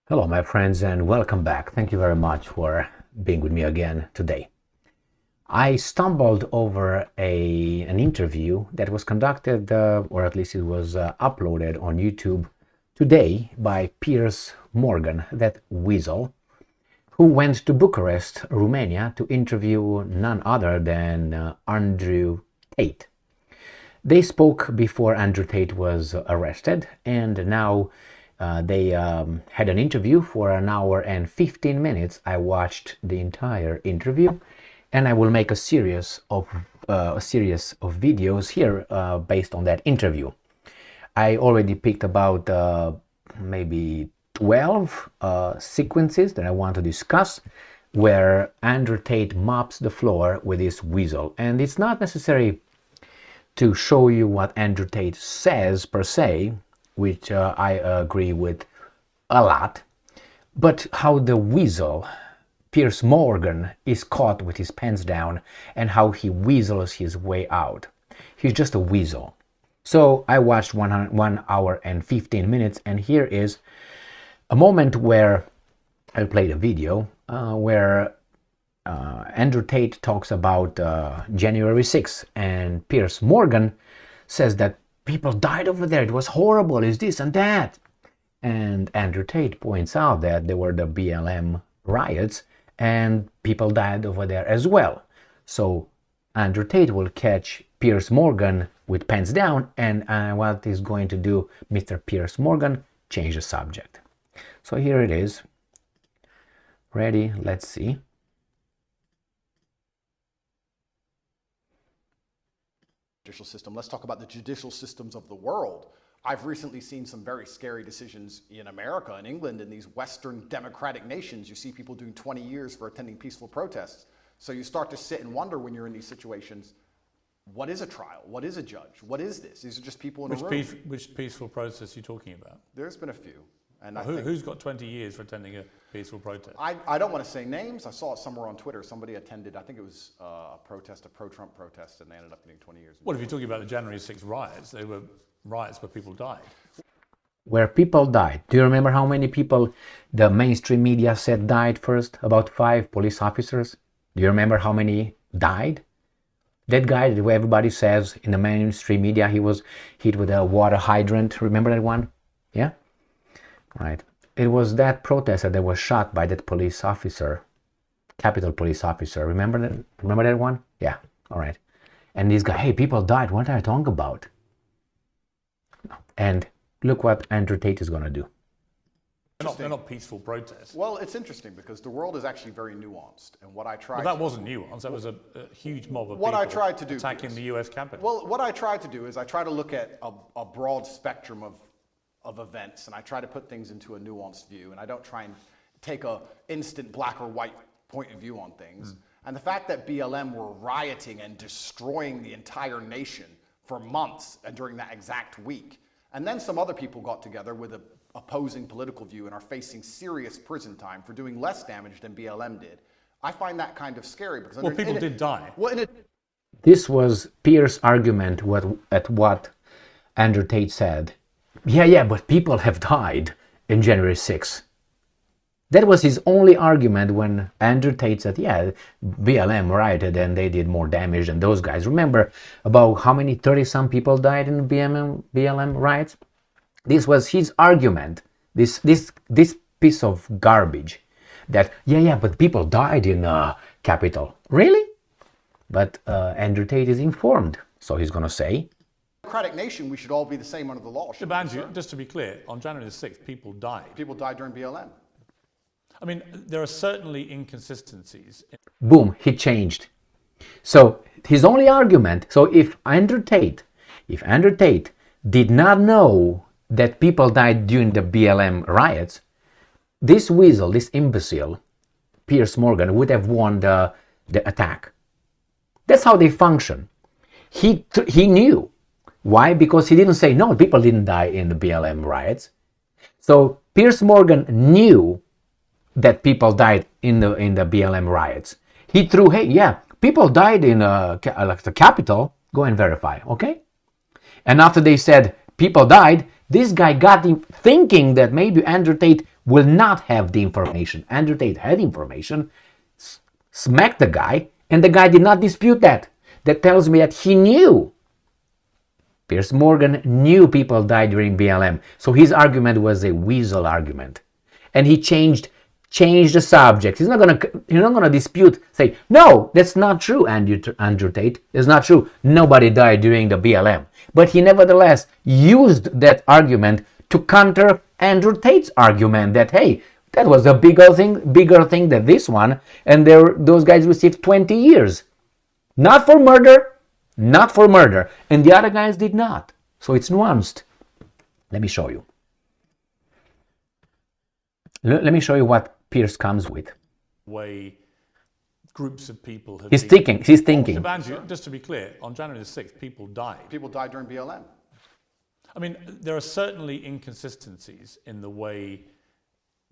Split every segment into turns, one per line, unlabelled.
Hello, my friends, and welcome back. Thank you very much for being with me again today. I stumbled over an interview that was conducted, or at least it was uploaded on YouTube today by Piers Morgan, that weasel, who went to Bucharest, Romania, to interview none other than Andrew Tate. They spoke before Andrew Tate was arrested, and now they had an interview for an hour and 15 minutes. I watched the entire interview, and I will make a series of videos here based on that interview. I already picked about maybe 12 sequences that I want to discuss where Andrew Tate mops the floor with his weasel. And it's not necessary to show you what Andrew Tate says per se, which I agree with a lot, but how the weasel, Piers Morgan, is caught with his pants down and how he weasels his way out. He's just a weasel. So I watched 1 hour and 15 minutes, and here is a moment where I played a video where Andrew Tate talks about January 6th, and Piers Morgan says that people died over there, it was horrible, it's this and that. And Andrew Tate points out that there were the BLM riots and people died over there as well. So Andrew Tate will catch Piers Morgan with pants down, and what is going to do Mr. Piers Morgan? Change the subject. So here it is. Ready? Let's see.
Judicial system. Let's talk about the judicial systems of the world. I've recently seen some very scary decisions in America, in England, in these Western democratic nations. You see people doing 20 years for attending peaceful protests. So you start to sit and wonder when you're in these situations, what is a trial? What is a judge? What is this? These are just people in a room.
Which peaceful protest are you talking about?
There's been a few. And
who's got 20 years for attending a peaceful protest?
I don't want to say names. I saw it somewhere on Twitter. Somebody attended, I think it was a protest, a pro-Trump protest, and they ended up getting 20 years.
Well, if you're talking about the January 6th riots, they were riots where people died.
Where people died. Do you remember how many people the mainstream media said died first? About 5 police officers. Do you remember how many died? That guy that everybody says in the mainstream media, he was hit with a water hydrant. Remember that one? Yeah? Right. It was that protester that was shot by that police officer, Capitol police officer. Remember that? Remember that one? Yeah. All right. And this guy, hey, people died. What are you talking about? And look what Andrew Tate is going to do.
They're not peaceful protests.
Well, it's interesting because the world is actually very nuanced. And what I tried
Well, that wasn't nuanced. That was a huge mob of
what
people
I tried to do,
attacking the US Capitol.
Well, what I tried to do is I try to look at a broad spectrum of events, and I try to put things into a nuanced view, and I don't try and take a instant black or white point of view on things. And the fact that BLM were rioting and destroying the entire nation for months and during that exact week, and then some other people got together with an opposing political view and are facing serious prison time for doing less damage than BLM did. I find that kind of scary because
people did die.
This was Piers' argument at what Andrew Tate said. Yeah, but people have died in January 6th. That was his only argument when Andrew Tate said, yeah, BLM rioted and they did more damage than those guys. Remember about how many 30-some people died in the BLM riots? This was his argument, this piece of garbage, that, yeah, but people died in Capitol. Really? But Andrew Tate is informed, so he's going to say,
democratic nation, we should all be the same under the law.
Yeah, Andrew, just to be clear, on January the 6th, people died.
People died during BLM.
I mean, there are certainly inconsistencies.
Boom, he changed. So his only argument, so if Andrew Tate did not know that people died during the BLM riots, this weasel, this imbecile, Piers Morgan, would have won the attack. That's how they function. He knew. Why? Because he didn't say, no, people didn't die in the BLM riots. So Piers Morgan knew that people died in the BLM riots. He threw, hey, yeah, people died in the Capitol. Go and verify, okay? And after they said people died, This guy got him thinking that maybe Andrew Tate will not have the information. Andrew Tate had information, smacked the guy, and the guy did not dispute that. That tells me that he knew. Piers Morgan knew people died during BLM. So his argument was a weasel argument. And he changed the subject. He's not gonna dispute, say, no, that's not true, Andrew Tate. It's not true. Nobody died during the BLM. But he nevertheless used that argument to counter Andrew Tate's argument that, hey, that was a bigger thing than this one, and those guys received 20 years. Not for murder, and the other guys did not. So it's nuanced. Let me show you. Let me show you what Piers comes with.
Way groups of people have
He's thinking.
Andrew, just to be clear, on January the 6th, people died.
People died during BLM.
I mean, there are certainly inconsistencies in the way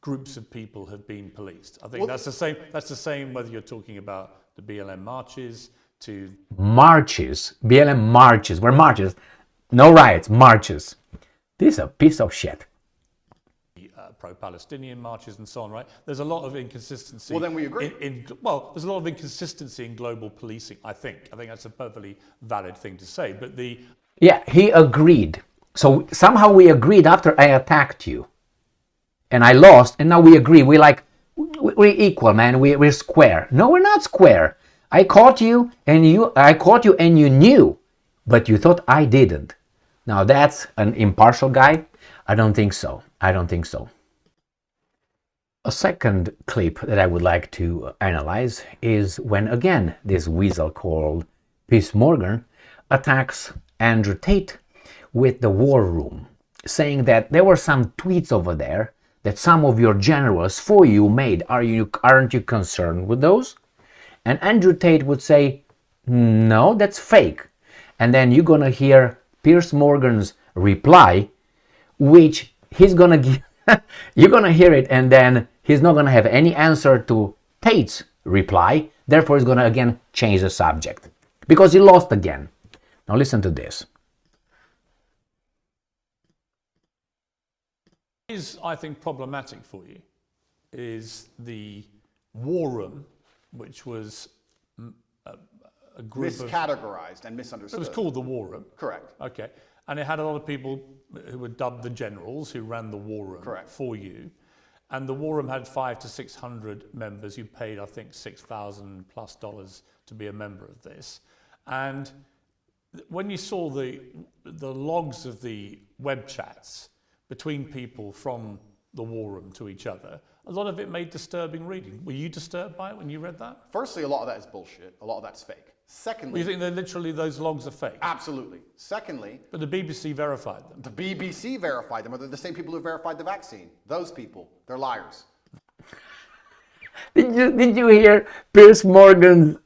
groups of people have been policed. I think that's the same whether you're talking about the BLM marches to...
Marches. BLM marches. Were marches. No riots. Marches. This is a piece of shit.
Pro-Palestinian marches and so on, right? There's a lot of inconsistency.
Well, then we agree.
There's a lot of inconsistency in global policing, I think. I think that's a perfectly valid thing to say. But
Yeah, he agreed. So somehow we agreed after I attacked you. And I lost, and now we agree. We're equal, man. We're square. No, we're not square. I caught you and you knew, but you thought I didn't. Now that's an impartial guy? I don't think so. A second clip that I would like to analyze is when, again, this weasel called Piers Morgan attacks Andrew Tate with the war room, saying that there were some tweets over there that some of your generals for you made. Aren't you concerned with those? And Andrew Tate would say, no, that's fake. And then you're going to hear Piers Morgan's reply, which he's going to give. You're going to hear it, and then he's not going to have any answer to Tate's reply. Therefore, he's going to again change the subject because he lost again. Now listen to this.
What is, I think, problematic for you is the war room, which was a group
miscategorized and misunderstood.
It was called the war room.
Correct.
Okay. And it had a lot of people who were dubbed the generals who ran the war room.
Correct.
For you. And the war room had 500 to 600 members. You paid, I think, $6,000+ to be a member of this. And when you saw the logs of the web chats between people from the war room to each other, a lot of it made disturbing reading. Were you disturbed by it when you read that?
Firstly, a lot of that is bullshit. A lot of that's fake. Secondly...
You think that literally those logs are fake?
Absolutely. Secondly...
But the BBC verified them.
The BBC verified them, or they're the same people who verified the vaccine. Those people, they're liars.
Did you hear Piers Morgan's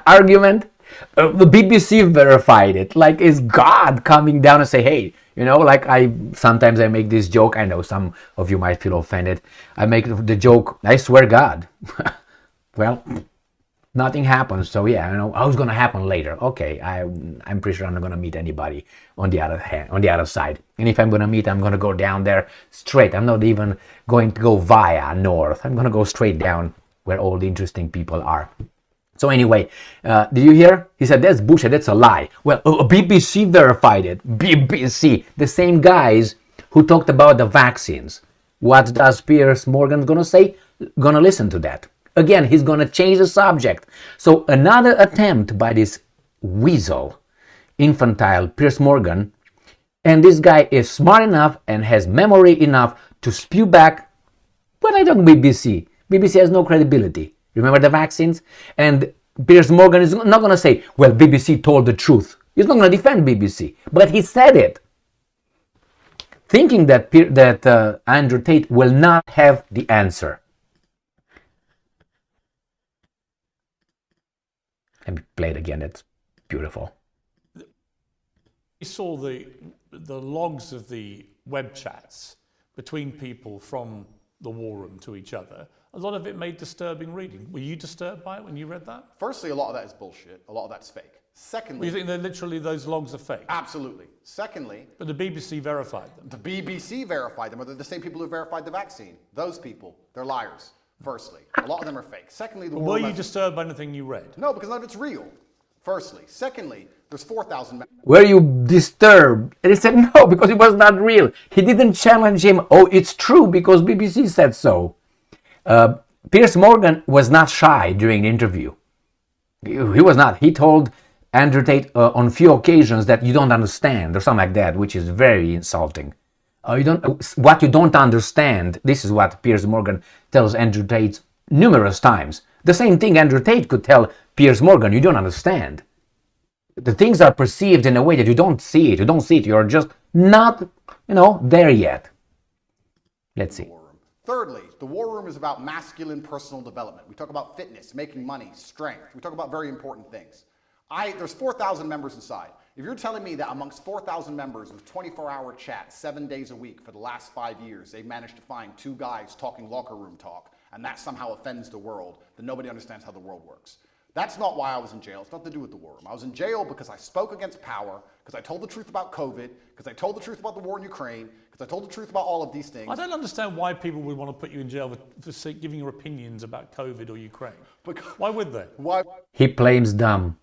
argument? The BBC verified it. Like, is God coming down and say, hey, like sometimes I make this joke. I know some of you might feel offended. I make the joke, I swear God. Well, nothing happens. So yeah, I was going to happen later. Okay, I'm pretty sure I'm not going to meet anybody on the other side. And if I'm going to meet, I'm going to go down there straight. I'm not even going to go via north. I'm going to go straight down where all the interesting people are. So anyway, did you hear? He said, that's bullshit, that's a lie. Well, BBC verified it. BBC, the same guys who talked about the vaccines. What does Piers Morgan gonna say? Gonna listen to that. Again, he's gonna change the subject. So another attempt by this weasel, infantile Piers Morgan, and this guy is smart enough and has memory enough to spew back, when I talk BBC, BBC has no credibility. Remember the vaccines? And Piers Morgan is not going to say, well, BBC told the truth. He's not going to defend BBC. But he said it. Thinking that Andrew Tate will not have the answer. Let me play it again. That's beautiful.
We saw the logs of the web chats between people from the war room to each other, a lot of it made disturbing reading. Were you disturbed by it when you read that?
Firstly, a lot of that is bullshit. A lot of that's fake. Secondly,
You think that literally those logs are fake?
absolutely. Secondly,
But the BBC verified them.
the BBC verified them, or they're the same people who verified the vaccine. Those people, they're liars. Firstly, a lot of them are fake. Secondly, the war
Were
room
you
has-
disturbed by anything you read?
No, because none of it's real. Firstly. Secondly, there's 4,000
Were you disturbed? And he said no, because it was not real. He didn't challenge him. Oh, it's true because BBC said so. Piers Morgan was not shy during the interview. He was not. He told Andrew Tate on few occasions that you don't understand or something like that, which is very insulting. What you don't understand, this is what Piers Morgan tells Andrew Tate numerous times. The same thing Andrew Tate could tell Piers Morgan, you don't understand. The things are perceived in a way that you don't see it. You don't see it. You're just not, there yet. Let's see.
war room. Thirdly, the war room is about masculine personal development. We talk about fitness, making money, strength. We talk about very important things. There's 4,000 members inside. If you're telling me that amongst 4,000 members with 24-hour chat 7 days a week for the last 5 years, they've managed to find 2 guys talking locker room talk, and that somehow offends the world, then nobody understands how the world works. That's not why I was in jail. It's nothing to do with the war room. I was in jail because I spoke against power, because I told the truth about COVID, because I told the truth about the war in Ukraine, because I told the truth about all of these things.
I don't understand why people would want to put you in jail for giving your opinions about COVID or Ukraine. Why would they?
Why
He claims dumb.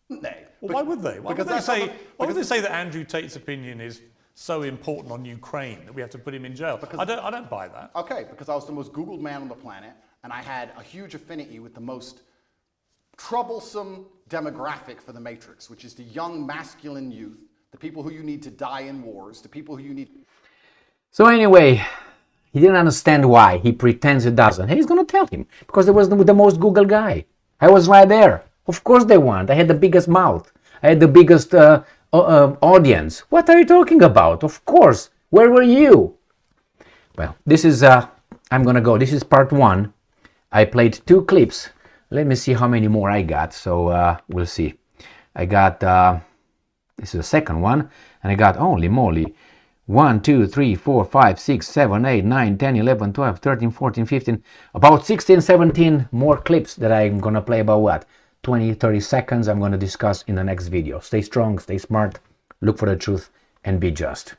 wouldn't they?
Well, why would they? Why
because
would they
that's not
say?
the-
Why would they say that Andrew Tate's opinion is so important on Ukraine that we have to put him in jail? I don't buy that.
Okay, because I was the most Googled man on the planet, and I had a huge affinity with the most troublesome demographic for the Matrix, which is the young masculine youth, the people who you need to die in wars, the people who you need.
So anyway, he didn't understand why. He pretends he doesn't. And he's going to tell him, because he was the most Google guy. I was right there. Of course they want. I had the biggest mouth. I had the biggest audience. What are you talking about? Of course. Where were you? Well, this is, I'm going to go. This is part 1. I played 2 clips. Let me see how many more I got. So we'll see. I got, this is the second one. And I got, holy moly, 1, 2, 3, 4, 5, 6, 7, 8, 9, 10, 11, 12, 13, 14, 15, about 16, 17 more clips that I'm going to play about what? 20, 30 seconds I'm going to discuss in the next video. Stay strong, stay smart, look for the truth, and be just.